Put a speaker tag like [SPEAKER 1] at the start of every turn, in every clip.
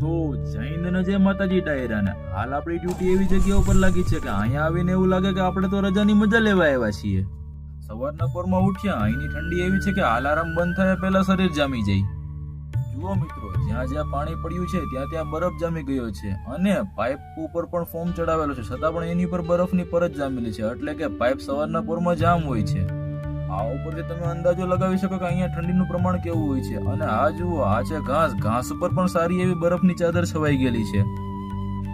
[SPEAKER 1] તો જૈન જય માતાજી ડાયરાને હાલ આપણી ડ્યુટી એવી જગ્યા ઉપર લાગી છે કે અહીંયા આવીને એવું લાગે કે આપણે તો રજાની મજા લેવા આવ્યા છીએ. સવારના પોરમાં ઉઠ્યા, અહીંની ઠંડી એવી છે કે અલાર્મ બંધ થયા પહેલા શરીર જામી જાય. જુઓ મિત્રો, જ્યાં જ્યાં પાણી પડ્યું છે ત્યાં ત્યાં બરફ જામી ગયો છે અને પાઇપ ઉપર પણ ફોમ ચડાવેલો છે, છતાં પણ એની પર બરફની પરત જામેલી છે, એટલે કે પાઇપ સવારના પોરમાં જામ હોય છે. આ ઉપરથી તમે અંદાજો લગાવી શકો કે અહીંયા ઠંડીનું પ્રમાણ કેવું હોય છે. અને આ જુઓ, આ છે ઘાસ ઉપર પણ સારી એવી બરફની ચાદર છવાઈ ગયેલી છે.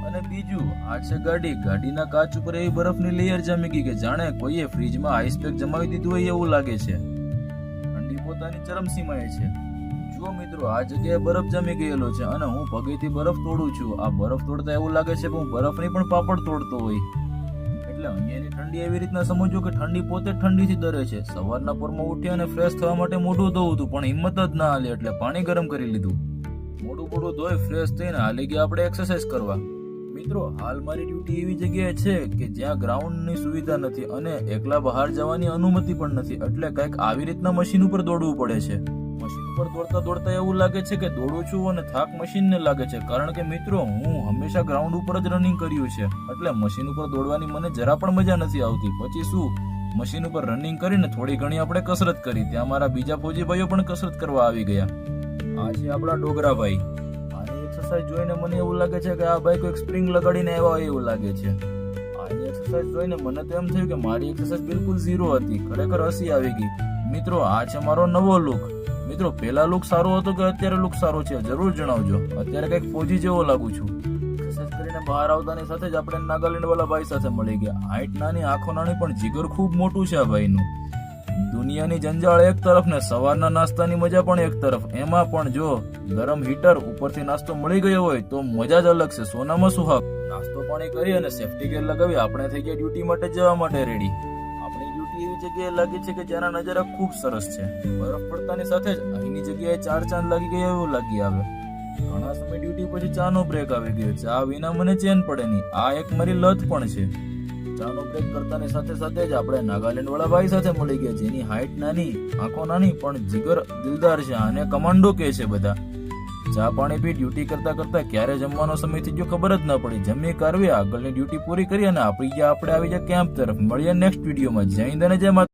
[SPEAKER 1] અને બીજું, આ છે ગાડીના કાચ ઉપર એવી બરફની લેયર જામી ગઈ કે જાણે કોઈએ ફ્રીજમાં આઈસ પેક જમાવી દીધું હોય એવું લાગે છે. ઠંડી પોતાની ચરમસીમાએ છે. જુઓ મિત્રો, આ જગ્યાએ બરફ જામી ગયેલો છે અને હું પગેથી બરફ તોડું છું. આ બરફ તોડતા એવું લાગે છે કે હું બરફની પણ પાપડ તોડતો હોય. એટલે અહીંયાની ઠંડી એવી રીતના સમજો કે ઠંડી પોતે ઠંડીથી ડરે છે. સવારના પોરમાં ઉઠી અને ફ્રેશ થવા માટે મોઢું ધોવું હતું, પણ હિંમત જ ના હાલી એટલે પાણી ગરમ કરી લીધું. મોઢું ધોઈ ફ્રેશ થઈને હાલી ગયા આપણે એક્સરસાઇઝ કરવા. મિત્રો, હાલ મારી ડ્યુટી એવી જગ્યાએ છે કે જ્યાં ગ્રાઉન્ડની સુવિધા નથી અને એકલા બહાર જવાની અનુમતિ પણ નથી, એટલે કંઈક આવી રીતના મશીન ઉપર દોડવું પડે છે. મશીન ઉપર દોડતા એવું લાગે છે કે દોડું છું અને થાક મશીનને લાગે છે, કારણ કે મિત્રો હું હંમેશા ગ્રાઉન્ડ ઉપર જ રનિંગ કર્યું છે, એટલે મશીન ઉપર દોડવાની મને જરા પણ મજા નથી આવતી. પછી શું, મશીન ઉપર રનિંગ કરીને થોડી ઘણી આપણે કસરત કરી. ત્યાં મારા બીજા ફૌજી ભાઈઓ પણ કસરત કરવા આવી ગયા. આ છે આપણા ડોગરાભાઈ. આની એક્સરસાઇઝ જોઈને મને એવું લાગે છે કે આ ભાઈ કોઈક સ્પ્રિંગ લગાડીને આવ્યા હોય એવું લાગે છે. આની એક્સરસાઇઝ જોઈને મને તો એમ થયું કે મારી એક્સરસાઇઝ બિલકુલ ઝીરો હતી. ખરેખર હસી આવી ગઈ. મિત્રો, આ છે મારો નવો લુક. મિત્રો, પેલા લુક સારો હતો કે અત્યારે લુક સારો છે જરૂર જણાવજો. અત્યારે કઈક ફૌજી જેવો લાગુ છું. એક્સરસાઇઝ કરીને બહાર આવતાની સાથે જ આપણે નાગાલેન્ડ વાળા ભાઈ સાથે મળી ગયા. હાઈટ નાની, આંખો નાની, પણ જીગર ખૂબ મોટું છે આ ભાઈનું. દુનિયાની જંજાળ એક તરફ ને સવારના નાસ્તાની મજા પણ એક તરફ. એમાં પણ જો ગરમ હીટર ઉપરથી નાસ્તો મળી ગયો હોય તો મજા જ અલગ છે. સોનામાં સુહાગ. નાસ્તો પાણી કરી અને સેફ્ટી ગેર લગાવી આપણે થઈ ગયા ડ્યુટી માટે જવા માટે રેડી. એવી જગ્યાએ લાગે છે કે જ્યાંના નજારા ખૂબ સરસ છે. બરફ પડતાની સાથે જ અહીંની જગ્યાએ 4 ચાંદ લાગી ગયા એવું લાગી આવે. ઘણા સમય ડ્યુટી પછી ચાનો બ્રેક આવી ગયો. ચા વિના મને ચેન પડે નહીં. આ એક મારી લત પણ છે. ચાનો બ્રેક કરતાની સાથે સાથે જ આપણે નાગાલેન્ડ વાળા ભાઈ સાથે મળી ગયા, જેની હાઈટ નાની, આંખો નાની, પણ જીગર દિલદાર છે અને કમાન્ડો કે છે બધા. ચા પાણી પી ડ્યુટી કરતા ક્યારે જમવાનો સમય થઈ ગયો ખબર જ ના પડી. જમી કરવી, આગળની ડ્યુટી પૂરી કરી અને આપણે આવી જાય કેમ્પ તરફ. મળીએ નેક્સ્ટ વિડીયોમાં. જય હિન્દ અને જય માતા.